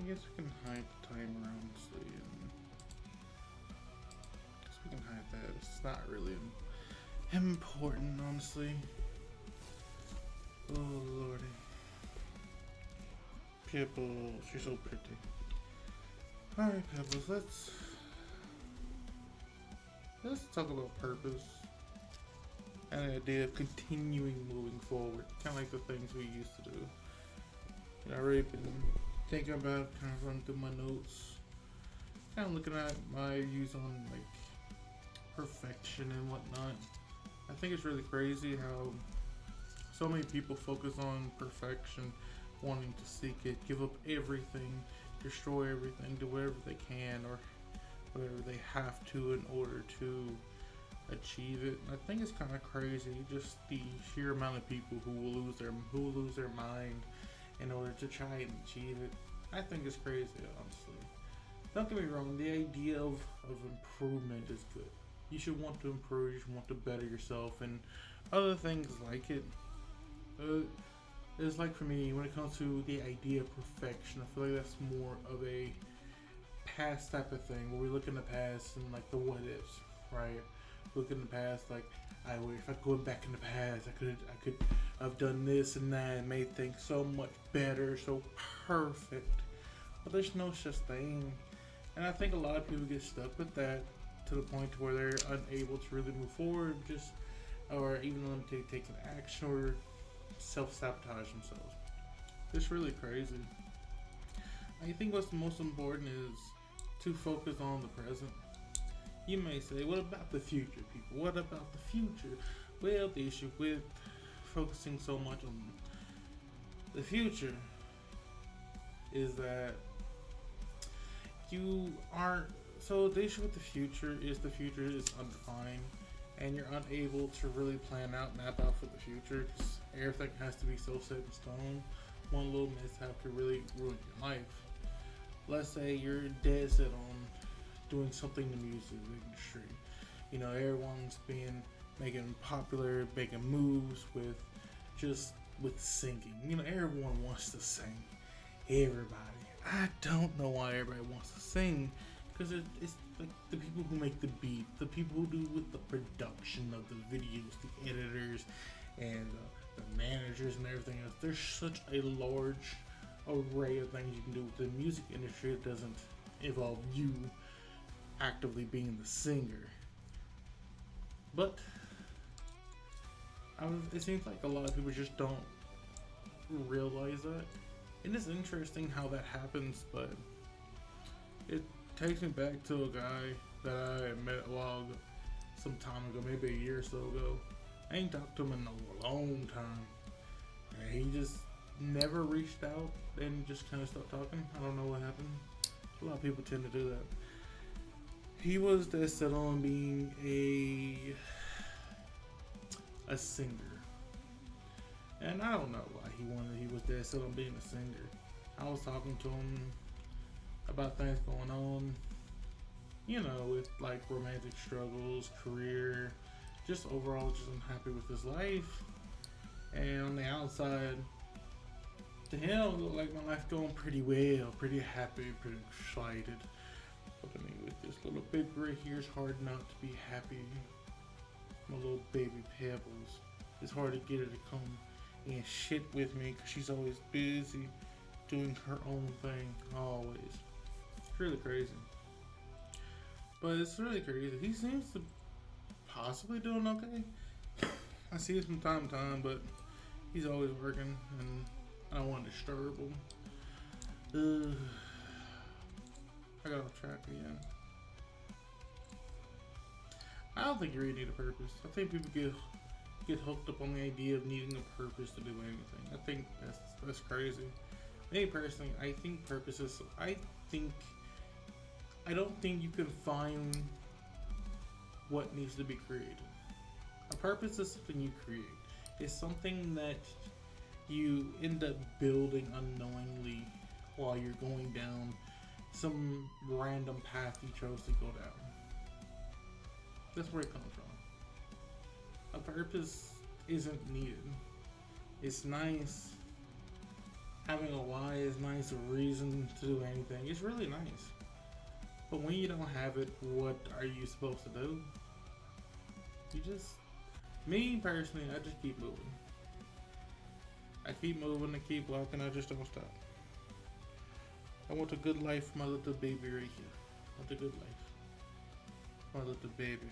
I guess we can hide the timer honestly, and I guess we can hide that. It's not really important, honestly. Oh lordy, Pebbles, she's so pretty. All right, Pebbles, let's talk about purpose and the idea of continuing moving forward, kind of like the things we used to do. I've already been thinking about kind of running through my notes, kind of looking at my views on like perfection and whatnot. I think it's really crazy how so many people focus on perfection, wanting to seek it, give up everything, destroy everything, do whatever they can or whatever they have to in order to achieve it. And I think it's kind of crazy, just the sheer amount of people who will lose their mind in order to try and achieve it. I think it's crazy, honestly. Don't get me wrong, the idea of improvement is good. You should want to improve, you should want to better yourself, and other things like it. Uh, it's like for me, when it comes to the idea of perfection, I feel like that's more of a past type of thing where we look in the past and like the what ifs, right? Look in the past like I wish if I go back in the past I could have done this and that and made things so much better, so perfect. But there's no such thing. And I think a lot of people get stuck with that to the point where they're unable to really move forward, just or even them to take an action or self sabotage themselves. It's really crazy. I think what's most important is to focus on the present. You may say, what about the future, people? What about the future? Well, the issue with focusing so much on the future is that you aren't. So, the issue with the future is undefined, and you're unable to really plan out, map out for the future because everything has to be so set in stone. One little mishap could really ruin your life. Let's say you're dead set on doing something in the music industry. You know, everyone's been making popular, making moves with just with singing. You know, everyone wants to sing. Everybody. I don't know why everybody wants to sing because it's like the people who make the beat, the people who do with the production of the videos, the editors, and the managers and everything else. There's such a large array of things you can do with the music industry. It doesn't involve you actively being the singer. But it seems like a lot of people just don't realize that. And it's interesting how that happens, but it takes me back to a guy that I met some time ago, maybe a year or so ago. I ain't talked to him in a long time. And he just never reached out and just kind of stopped talking. I don't know what happened. A lot of people tend to do that. He was that set on being a singer, and I don't know why he was that set on being a singer. I was talking to him about things going on, you know, with like romantic struggles, career, just overall just unhappy with his life. And on the outside, to him, it looked like my life going pretty well, pretty happy, pretty excited. But I mean, with this little baby right here, it's hard not to be happy. My little baby Pebbles. It's hard to get her to come and shit with me because she's always busy doing her own thing, always. It's really crazy. But it's really crazy. He seems to possibly doing okay. I see him from time to time, but he's always working, and I don't want to disturb him. I got off track again. I don't think you really need a purpose. I think people get hooked up on the idea of needing a purpose to do anything. I think that's crazy. Me personally, I think purpose is. I don't think you can find what needs to be created. A purpose is something you create. It's something that you end up building unknowingly while you're going down some random path you chose to go down. That's where it comes from. A purpose isn't needed. It's nice Having a why is nice, a reason to do anything. It's really nice. But when you don't have it, what are you supposed to do? You just, me personally, I just keep moving. I keep moving, I keep walking, I just don't stop. I want a good life for my little baby right here. I want a good life. My little baby.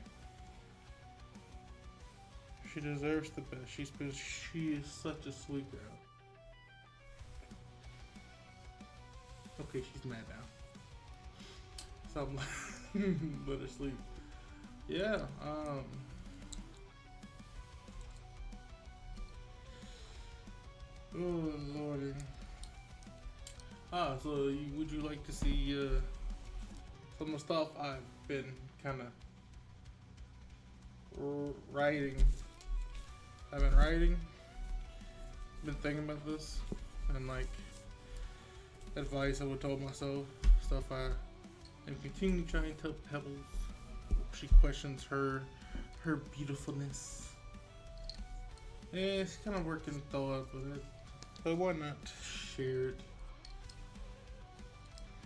She deserves the best. She is such a sweet girl. Okay, she's mad now. So I'm like, let her sleep. Yeah, oh lordy. So would you like to see some of the stuff I've been kind of writing? I've been writing, been thinking about this, and like advice I would tell myself, stuff I am continuing trying to tell Pebbles. She questions her beautifulness. Yeah, it's kind of working thought with it, but why not share it?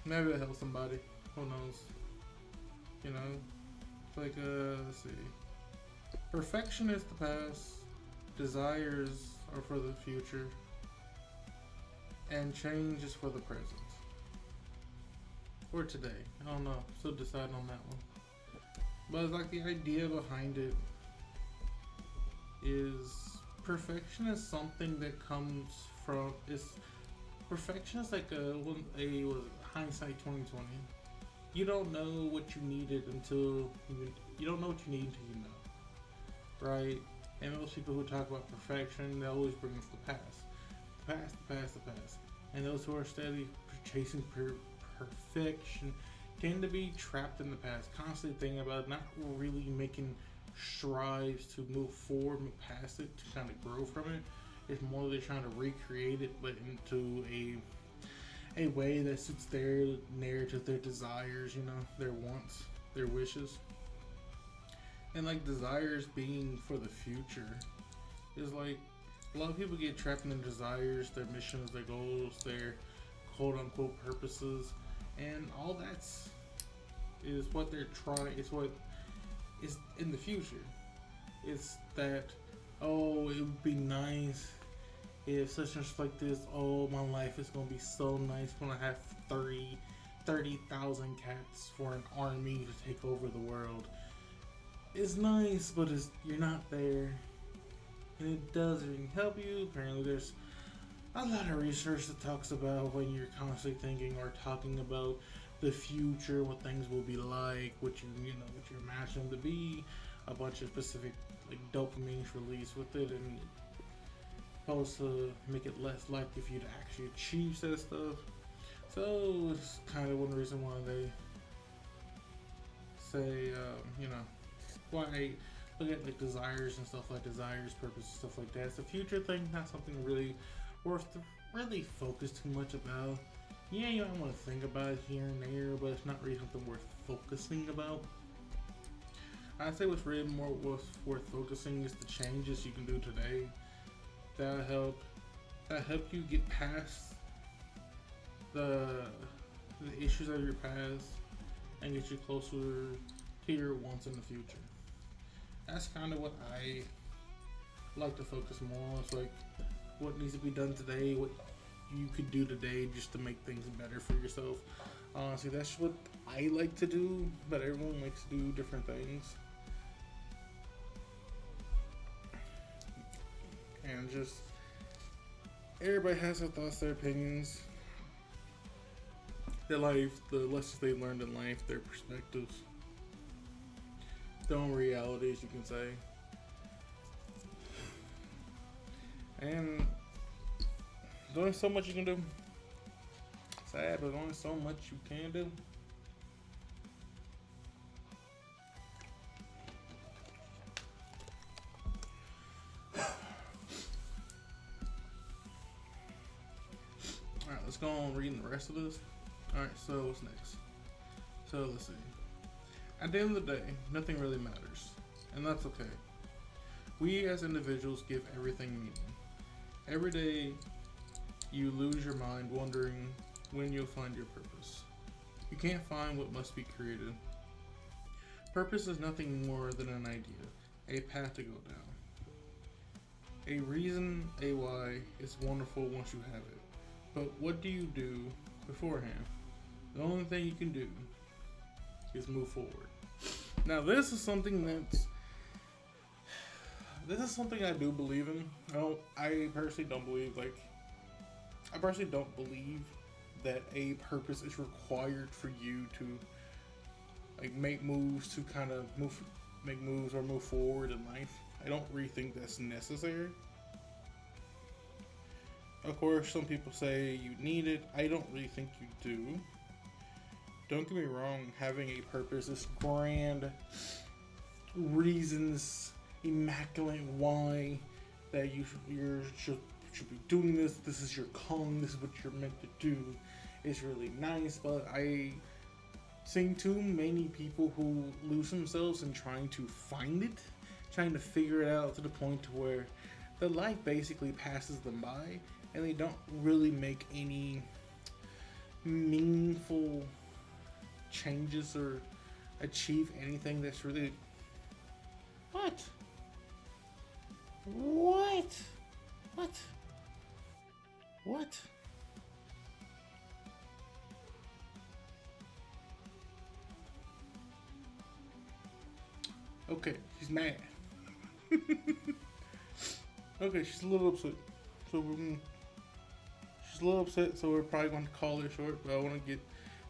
Maybe it'll help somebody. Who knows? You know, it's like let's see. Perfection is the past. Desires are for the future, and change is for the present. Or today. I don't know. Still deciding on that one. But it's like the idea behind it is perfection is something that comes from perfection is like a was hindsight 2020. You don't know what you needed until you don't know what you need until you know. Right? And those people who talk about perfection, they always bring up the past. The past, the past, the past. And those who are steady chasing perfection tend to be trapped in the past, constantly thinking about it, not really making strides to move forward, move past it, to kind of grow from it. It's more they're trying to recreate it, but into a way that suits their narrative, their desires, you know, their wants, their wishes. And like desires being for the future is like a lot of people get trapped in their desires, their missions, their goals, their quote unquote purposes, and all that's is what they're trying. It's what is in the future. It's that, oh, it would be nice if such and such like this. Oh, my life is gonna be so nice when I have 30,000 cats for an army to take over the world. It's nice, but you're not there, and it doesn't help you. Apparently, there's a lot of research that talks about when you're constantly thinking or talking about the future, what things will be like, what what you're imagining to be. A bunch of specific like dopamines released with it, and supposed to make it less likely if you'd actually achieve that stuff. So it's kind of one reason why they say, why look at like desires and stuff like desires, purpose, stuff like that. It's a future thing, not something really worth to really focus too much about. Yeah, you might want to think about it here and there, but it's not really something worth focusing about. I'd say what's really more worth focusing is the changes you can do today that'll help you get past the issues of your past and get you closer to your wants in the future. That's kind of what I like to focus more on. It's like what needs to be done today, what you could do today just to make things better for yourself. Honestly, that's what I like to do, but everyone likes to do different things. And just everybody has their thoughts, their opinions, their life, the lessons they learned in life, their perspectives, their own realities, you can say. And there's only so much you can do. Sad, but there's only so much you can do. Alright, let's go on reading the rest of this. Alright, so what's next? So let's see. At the end of the day, nothing really matters. And that's okay. We as individuals give everything meaning. Every day You lose your mind wondering when you'll find your purpose. You can't find what must be created. Purpose is nothing more than an idea, a path to go down. A reason, a why is wonderful once you have it. But what do you do beforehand? The only thing you can do is move forward. Now this is something I do believe in. I personally don't believe that a purpose is required for you to like make moves to kind of make moves or move forward in life. I don't really think that's necessary. Of course, some people say you need it. I don't really think you do. Don't get me wrong, having a purpose is grand reasons, immaculate why that you should be doing this. This is your calling. This is what you're meant to do. It's really nice, but I seen too many people who lose themselves in trying to find it, trying to figure it out to the point to where the life basically passes them by and they don't really make any meaningful changes or achieve anything that's really what? Okay, she's mad. Okay, she's a little upset. She's a little upset, so we're probably going to call her short. But I want to get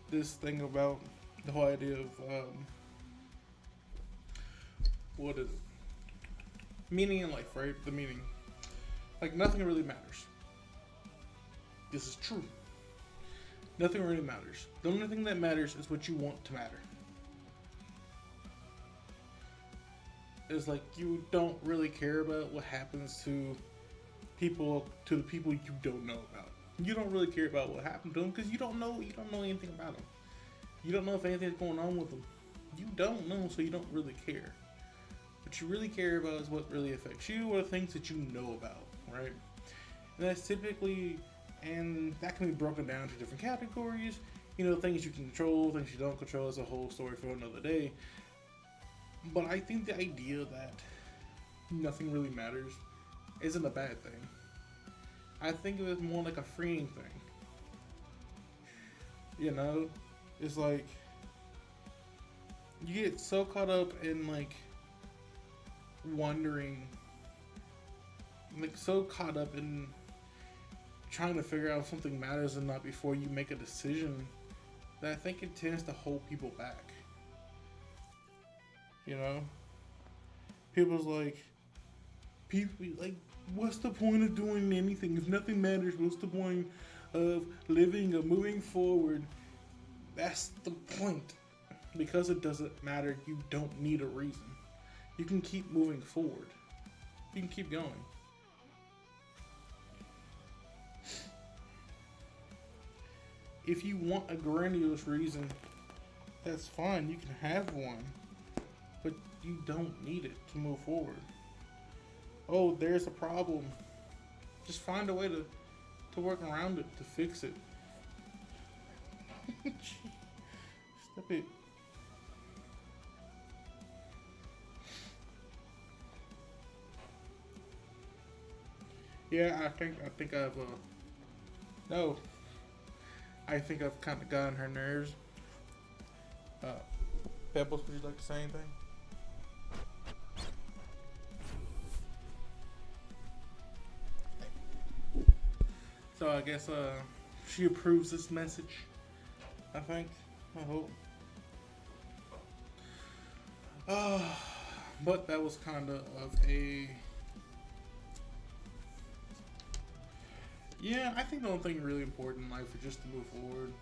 this thing about the whole idea of what is it? Meaning in life, right? The meaning. Like nothing really matters. This is true. Nothing really matters. The only thing that matters is what you want to matter. It's like you don't really care about what happens to the people you don't know about. You don't really care about what happened to them because you don't know anything about them. You don't know if anything's going on with them. You don't know, so you don't really care. What you really care about is what really affects you or things that you know about, right? And that's typically, and that can be broken down to different categories. Things you can control, things you don't control is a whole story for another day. But I think the idea that nothing really matters isn't a bad thing. I think of it more like a freeing thing. It's like you get so caught up in wondering, so caught up in trying to figure out if something matters or not before you make a decision that I think it tends to hold people back. People what's the point of doing anything if nothing matters? What's the point of living or moving forward? That's the point. Because it doesn't matter, you don't need a reason. You can keep moving forward. You can keep going. If you want a grandiose reason, that's fine. You can have one. But you don't need it to move forward. Oh, there's a problem. Just find a way to work around it, to fix it. Stop it. Yeah, I think I've no. I think I've kind of gotten her nerves. Pebbles, would you like to say anything? So I guess she approves this message. I think. I hope. But that was kind of a. Yeah, I think the only thing really important in life is just to move forward.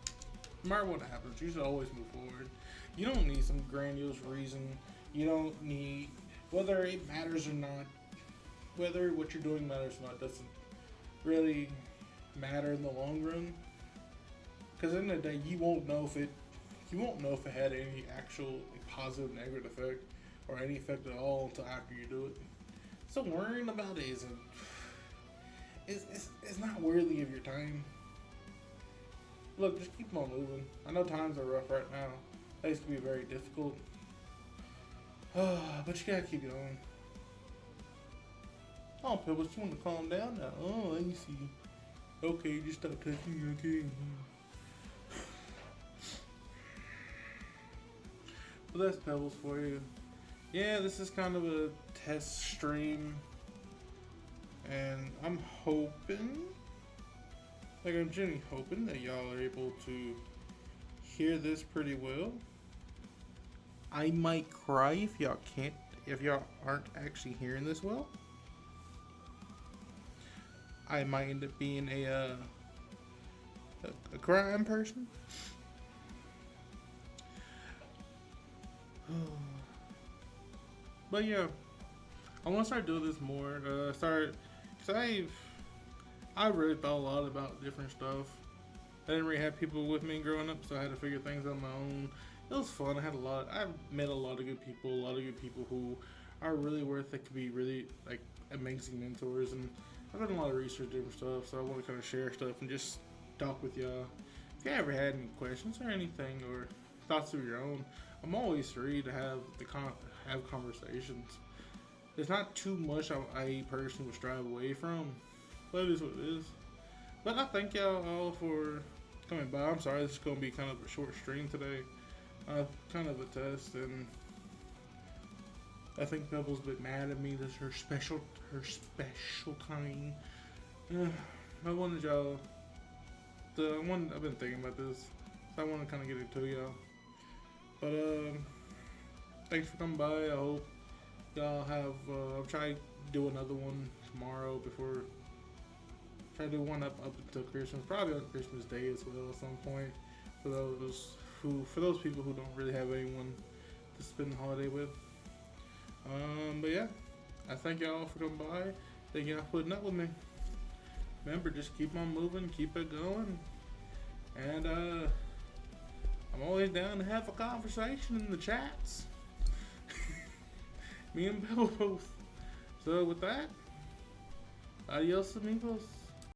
No matter what happens, you should always move forward. You don't need some grandiose reason. You don't need, whether it matters or not, whether what you're doing matters or not, doesn't really matter in the long run. Because at the end of the day, you won't know if it had any actual positive, negative effect, or any effect at all until after you do it. So worrying about it it's not worthy of your time. Look, just keep on moving. I know times are rough right now. They used to be very difficult. But you gotta keep going. Oh, Pebbles, you want to calm down now? Oh, let me see. Okay, just stop touching me, okay? Well, that's Pebbles for you. Yeah, this is kind of a test stream. And I'm hoping, I'm genuinely hoping that y'all are able to hear this pretty well. I might cry if y'all aren't actually hearing this well. I might end up being a crying person. But yeah, I want to start doing this more. Cause I really thought a lot about different stuff. I didn't really have people with me growing up, so I had to figure things out on my own. It was fun. I've met a lot of good people who are really worth it. Could be really like amazing mentors, and I've done a lot of research, different stuff. So I want to kind of share stuff and just talk with y'all. If you ever had any questions or anything or thoughts of your own, I'm always free to have have conversations. There's not too much I personally would strive away from, but it is what it is. But I thank y'all all for coming by. I'm sorry, this is going to be kind of a short stream today. Kind of a test, and I think Pebbles a bit mad at me. This is her special time. I wanted y'all. I've been thinking about this, so I want to kind of get it to y'all. But thanks for coming by. I hope y'all have. I'll try to do another one tomorrow before. Try to do one up until Christmas, probably on Christmas Day as well at some point. For those people who don't really have anyone to spend the holiday with. But yeah, I thank y'all for coming by. Thank y'all for putting up with me. Remember, just keep on moving, keep it going, and I'm always down to have a conversation in the chats. Me and Bill both. So with that, adios amigos.